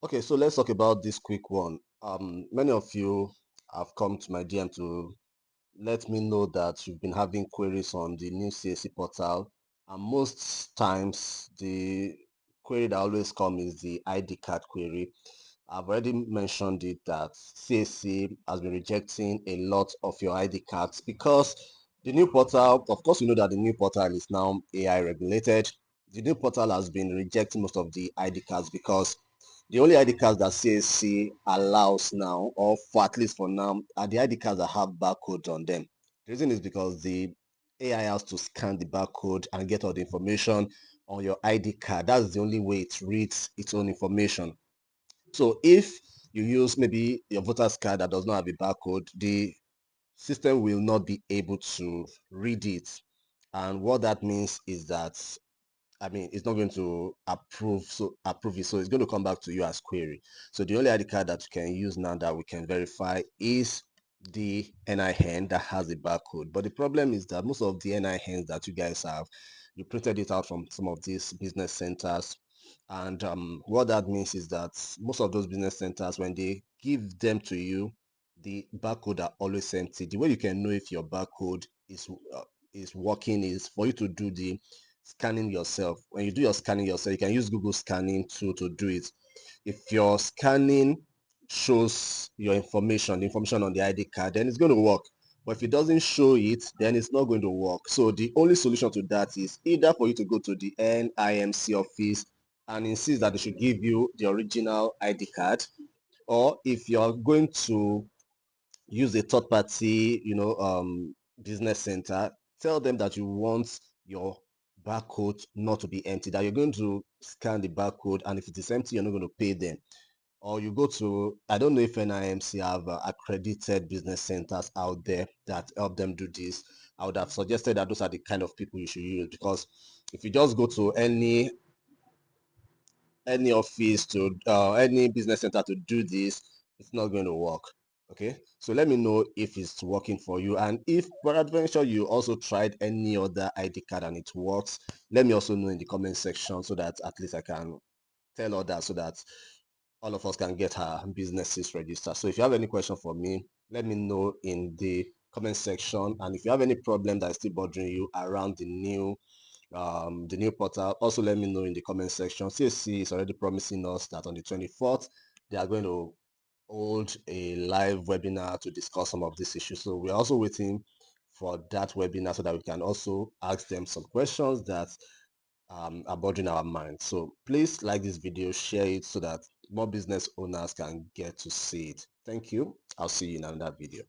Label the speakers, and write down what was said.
Speaker 1: Okay, so let's talk about this quick one. Many of you have come to my DM to let me know that you've been having queries on the new CAC portal, and most times the query that always comes is the ID card query. I've already mentioned it that CAC has been rejecting a lot of your ID cards because the new portal, of course, you know that the new portal is now AI regulated. The new portal has been rejecting most of the ID cards because the only ID cards that CAC allows now, or for at least for now, are the ID cards that have barcodes on them. The reason is because the AI has to scan the barcode and get all the information on your ID card. That's the only way it reads its own information. So if you use maybe your voter's card that does not have a barcode, the system will not be able to read it. And what that means is that it's not going to approve it. So it's going to come back to you as query. So the only ID card that you can use now that we can verify is the NIN that has a barcode. But the problem is that most of the NINs that you guys have, you printed it out from some of these business centers. And what that means is that most of those business centers, when they give them to you, the barcode are always empty. The way you can know if your barcode is working is for you to do the scanning yourself. When you do your scanning yourself, you can use Google scanning tool to do it. If your scanning shows your information, the information on the ID card, then it's going to work. But if it doesn't show it, then it's not going to work. So the only solution to that is either for you to go to the NIMC office and insist that they should give you the original ID card, or if you're going to use a third party, business center, tell them that you want your barcode not to be empty, that you're going to scan the barcode, and if it is empty, you're not going to pay them. Or you go to, I don't know if NIMC have accredited business centers out there that help them do this. I would have suggested that those are the kind of people you should use, because if you just go to any office to any business center to do this, it's not going to work. Okay, so let me know if it's working for you, and if peradventure you also tried any other ID card and it works, let me also know in the comment section so that at least I can tell others, so that all of us can get our businesses registered. So if you have any question for me, let me know in the comment section. And if you have any problem that is still bothering you around the new portal, also let me know in the comment section. CAC is already promising us that on the 24th they are going to hold a live webinar to discuss some of these issues. So we're also waiting for that webinar so that we can also ask them some questions that are bothering our minds. So please like this video, share it so that more business owners can get to see it. Thank you. I'll see you in another video.